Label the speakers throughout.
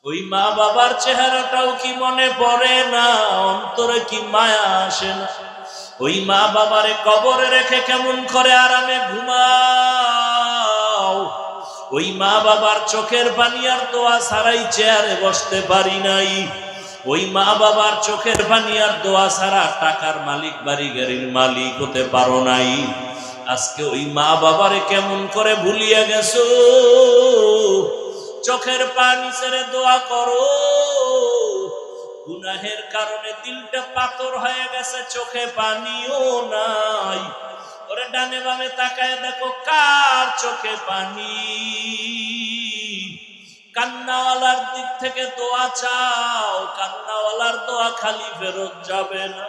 Speaker 1: ওই মা বাবার চেহারাটাও কি মনে পড়ে না? অন্তরে কি মায়া আসে না? ওই মা বাবারে কবরে রেখে কেমন করে আরামে ঘুমাও। ওই মা বাবার চোখের পানি আর দোয়া ছাড়াই চেয়ারে বসতে পারি নাই। ওই মা বাবার চোখের পানি আর দোয়া ছাড়া টাকার মালিক, বাড়ি গাড়ির মালিক হতে পারো নাই। আজকে ওই মা বাবারে কেমন করে ভুলিয়ে গেছো। চোখের পানি ছেড়ে দোয়া করো। গুনাহের কারণে দিলটা পাথর হয়ে গেছে, চোখে পানিও নাই। ওরে ডানে বামে তাকায় দেখো কার চোখে পানি। কান্নাওয়ালার দিক থেকে দোয়া চাও, কান্নাওয়ালার দোয়া খালি ফেরত যাবে না।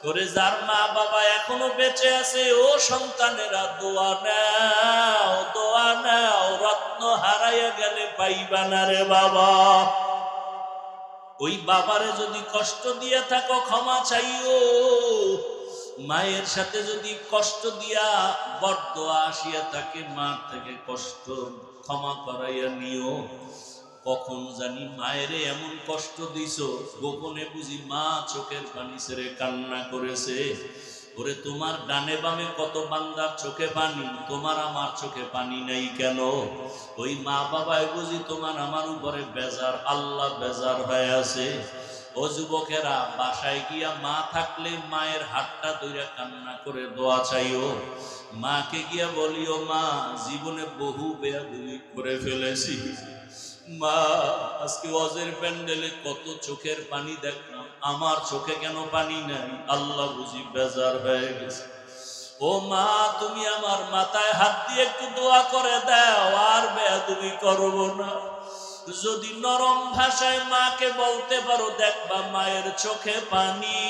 Speaker 1: ওরে যার মা বাবা এখনো বেঁচে আছে, ও সন্তানেরা দোয়া নাও, দোয়া নাও। রত্ন হারাইয়া গেলে পাইবা না রে বাবা। ওই বাবারে যদি কষ্ট দিয়ে থাকো ক্ষমা চাইও। মায়ের সাথে যদি কষ্ট দিয়া বরদোয়া আসিয়া থাকে, মার থেকে কষ্ট ক্ষমা করাইয়া নিও। কখন জানি মায়েরে এমন কষ্ট দিছো, গোপনে বুঝি মা চোখের পানি ছেড়ে কান্না করেছে। ওরে তোমার ডানে বামে কত বান্দার চোখে পানি, তোমার আমার চোখে পানি নাই কেন? ওই মা বাবাই বুঝি তোমার আমার উপরে বেজার, আল্লাহ বেজার হয়ে আছে। ও যুবকেরা, বাসায় গিয়া মা থাকলে মায়ের হাতটা ধইরা কান্না করে দোয়া চাইও। মাকে গিয়া বলিও, মা জীবনে বহু বেয়াদবি করে ফেলেছি। মা আজকে ওয়াজের প্যান্ডেলে কত চোখের পানি দেখলাম, আমার চোখে কেন পানি নাই? আল্লাহ বুঝি বেজার হয়ে গেছে। ও মা, তুমি আমার মাথায় হাত দিয়ে একটু দোয়া করে দাও, আর বেয়াদবি করব না। যদি নরম ভাষায় মাকে বলতে পারো, দেখবা মায়ের চোখে পানি।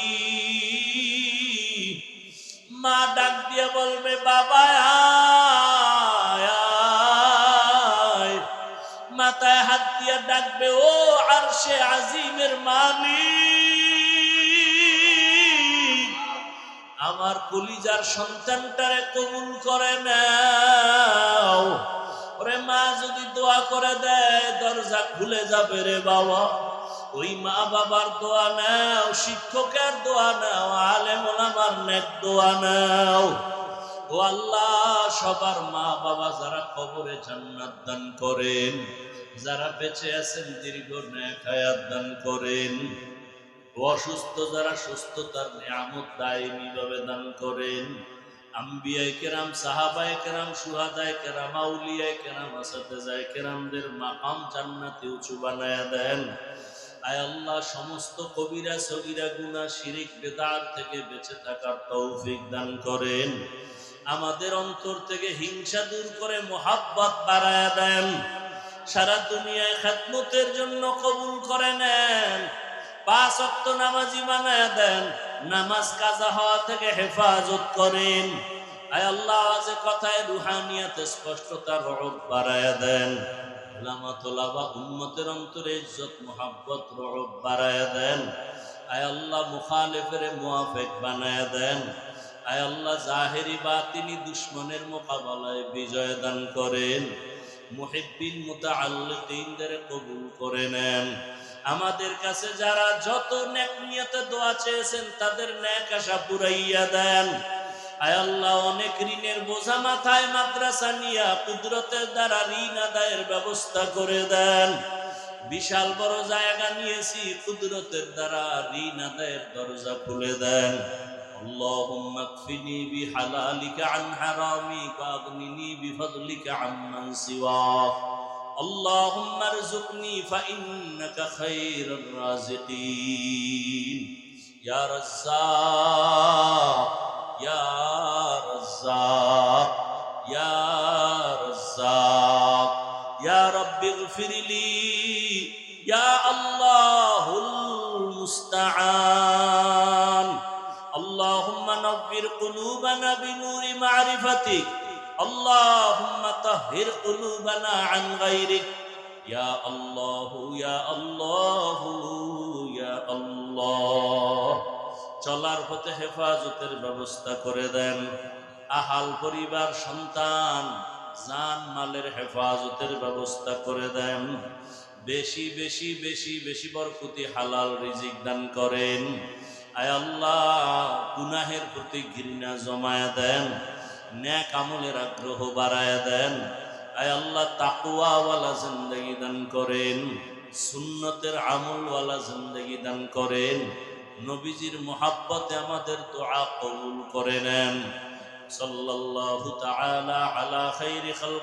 Speaker 1: মা ডাক দিয়ে বলবে, বাবা আয় আয়। মাথায় হাত দিয়ে ডাকবে, ও আরশে আজিমের মালিক, আমার কলিজার সন্তানটারে কবুল করে নাও। ওরে মা যদি দোয়া করে দেয়, দরজা খুলে যাবে রে বাবা। ওই মা বাবার দোয়া নাও, শিক্ষকের দোয়া নাও, আলেম ওলামার নেক দোয়া নাও। ও আল্লাহ, সবার মা বাবা যারা কবরে জান্নাত দান করেন, যারা বেঁচে আছেন দীর্ঘ নেক হায়াত দান করেন। অসুস্থ যারা সুস্থতার নিয়ামত দায়মি ভাবে দান করেন। আম্বিয়ায়ে কেরাম, সাহাবায়ে কেরাম, শুহাদায়ে কেরাম, আউলিয়ায়ে কেরাম, আসাতেজায়ে কেরামদের মাকাম জান্নাতে উঁচু বানায়া দেন। আয় আল্লাহ, সমস্ত কবিরা সগীরা গুনাহ শিরিক বেদাত থেকে বেঁচে থাকার তৌফিক দান করেন। আমাদের অন্তর থেকে হিংসা দূর করে মোহাব্বত বাড়ায়া দেন। সারা দুনিয়ায় খেদমতের জন্য কবুল করে নেন। 5 ওয়াক্ত নামাজি বানায়া দেন। নামাজ কাজা হওয়া থেকে হেফাজত করেন। আয় আল্লাহ, আজ কথায় রুহানিয়াতে স্পষ্টতা রব বাড়ায়া দেন। উলামা তোলাবা উম্মতের অন্তরে ইজ্জত মুহাব্বত রব বাড়ায়া দেন। আয় আল্লাহ, মুখালিফের মুওয়াফিক বানায়া দেন। আয় আল্লাহ, জাহেরি বাতিনি দুশমনের মোকাবেলায় বিজয় দান করেন। মুহিব্বিন মুতাআল্লিকিনদের কবুল করে নেন। আমাদের কাছে যারা যত নেক নিয়তে দোয়া চেয়েছেন, তাদের নেক আশা পুরাইয়া দেন। আয় আল্লাহ, অনেক ঋণের বোঝা মাথায়, মাদ্রাসা নিয়া কুদরতের দ্বারা ঋণ আদায়ের ব্যবস্থা করে দেন। বিশাল বড় জায়গা নিয়েছি, কুদরতের দ্বারা ঋণ আদায়ের দরজা খুলে দেন। আল্লাহুম্মা কফিনি বিহালালিকা আন হারামিকা আগনিনি বিফদলিকা আম্মান সিওয়াক। اللهم ارزقني فإنك خير الرازقين يا رزاق يا رزاق يا رزاق يا رب اغفر لي يا الله المستعان. اللهم نور قلوبنا بنور معرفتك. اللهم طهر قلوبنا عن غيرك يا الله يا الله يا الله. চলার পথে হেফাজতের ব্যবস্থা করে দেন। আহাল পরিবার সন্তান জান মালের হেফাজতের ব্যবস্থা করে দেন। বেশি বেশি বেশি বেশি বরকতি হালাল রিজিক দান করেন। আয় আল্লাহ, গুনাহের প্রতি ঘৃণা জমায়া দেন, নেক আমলের আগ্রহ বাড়ায়া দেন। আয় আল্লাহ, তাকওয়াওয়ালা জিন্দেগি দান করেন, সুন্নতের আমলওয়ালা জিন্দেগি দান করেন। নবীজির মুহাব্বতে আমাদের দোয়া কবুল করে নেন। সাল্লাল্লাহু তাআলা আলা খাইরি খালক।